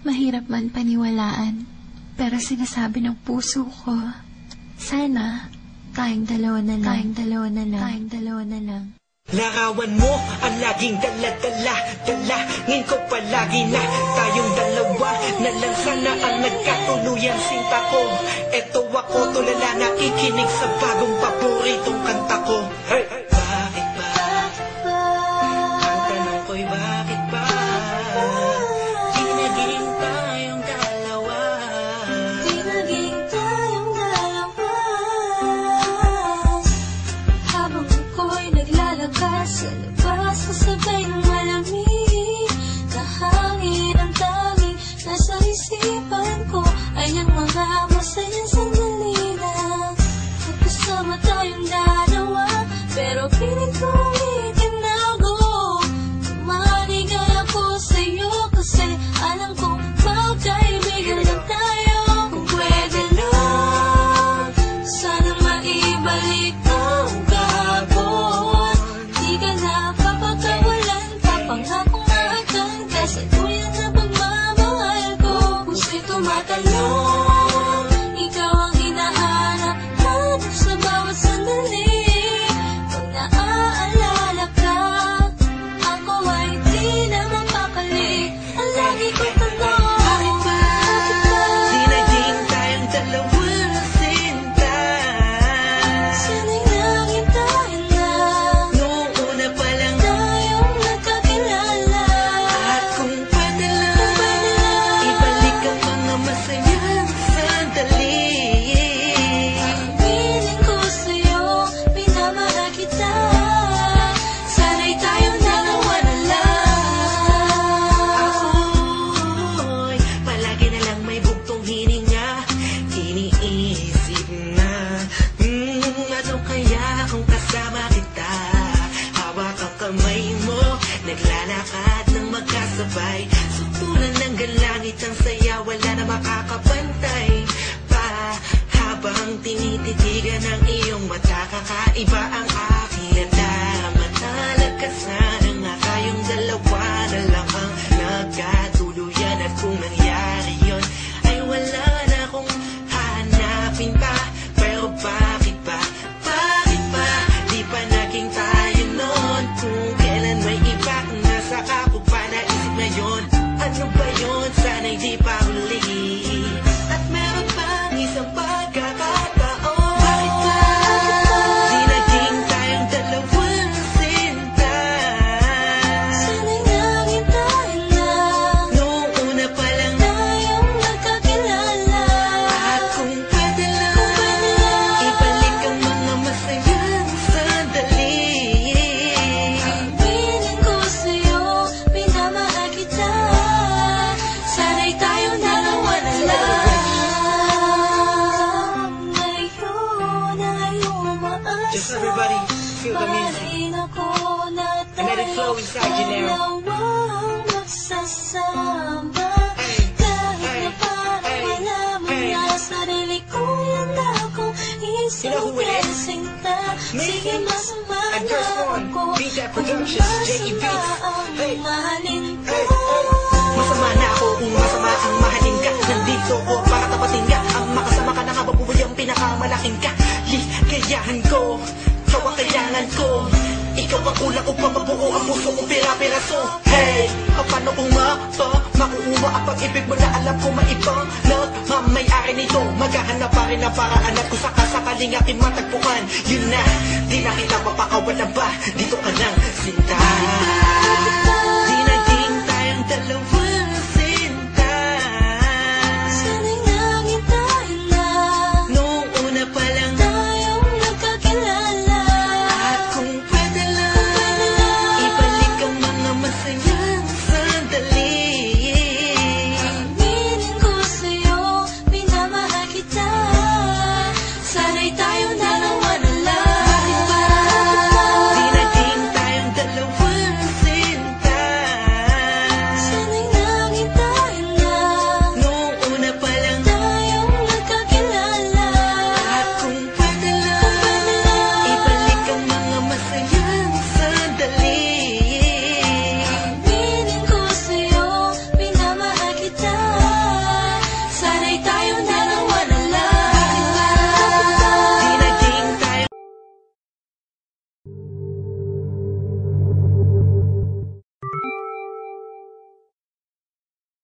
Mahirap man paniwalaan, pero sinasabi ng puso ko, sana tayong dalawa na lang, tayong dalawa na lang. Larawan mo ang laging dala-dala, dalangin ko palagi na tayong dalawa na lang sana ang nagkatuluyan sinta ko. Eto ako tulala nakikinig sa bagong paboritong kanta ko. Hey! Bakit ba? Ang tanong ko'y bakit ba? Di naging tayong dalawa. Di naging tayong dalawa. Habang ako'y naglalakad sa labas, kasabay ng malamig na hangin, ang tanging nasa isipan ko ay ang mga masayang sandali na magkasama tayong dalawa. Pero pilit kong itinago, tumaligay ako sa'yo kasi alam kong magkaibigan lang tayo. Kung pwede lang, sana maibalik ang kahapon. Di ka na papakawalan, papangakong naagad kasi tuloy na pagmamahal ko. Puso'y tumatalon, ikaw ang hinahanap hanap sa bawat sandali. Pag naaalala ka, ako ay di na mapakali. Ang lagi ko tanong, bakit ba? Di naging tayong dalawa sinta. Sana'y naging tayo na Noong una pa lang tayong nagkakilala. at kung pwede lang, ibalik ang mga masayang sandali. Piling ko sa'yo, minamahal kita. Sana'y tayong dalawa na lang. Ako'y palagi na lang may bugtong hininga, iniisip na ano kaya kung kasama kita. Hawak ang kamay mo, naglalakad ng magkasabay, sutulan ng galangit ang saya, wala na makakapantay pa. Habang tinititigan ng iyong mata, kakaiba ang aking nadama. Nalagkasan nga tayong dalawa na lang ang nagkatuluyan. At kung nangyari yun, ay wala na akong hanapin pa. Pero bakit ba? Bakit ba? Di pa naging tayo noon. Kung kailan may iba, nasa ako pa naisip na yun. Ano ba yun? Sana'y di pa huli. At meron pang isang pagkakataon. Bakit ba? Di naging tayong dalawa sinta. Sana'y naging tayo na Noong una pa lang tayong nagkakilala. at kung pwede lang, ibalik ang mga masayang sandali. Piling ko sa'yo, minamahal kita. Sana'y tayong dalawa na lang. Ngayon ay umaasa. Just everybody feel the music. Mahalin ako na And let it flow inside you now. dalawang magsasama. Hey, Kahit hey, na parang hey, wala mo hey. na sarili ko yan akong You know who it is? isusinta. Sige, masama And na first one, ako Beat That kung Productions, J.E. masama Beats. ang Hey, mahalin ko. hey, hey. Masama na ako kung masama ang mahalin ka. Nandito ko para tapatin ka. Ang makasama ka na habang buhay ang pinakamalaking ka. Ligayahan ko, ikaw ang kailangan ko. Ikaw ang kulang upang mabuo ang puso kong pira-piraso. Hey, paano kung makuha ang pag-ibig mo na alam ko maibang nagmamayari nito. Maghahanap pa rin ang paraan at kung sakasakaling aking matagpuan, yun na, di na kita mapakawalan ba? Dito ka lang, sinta.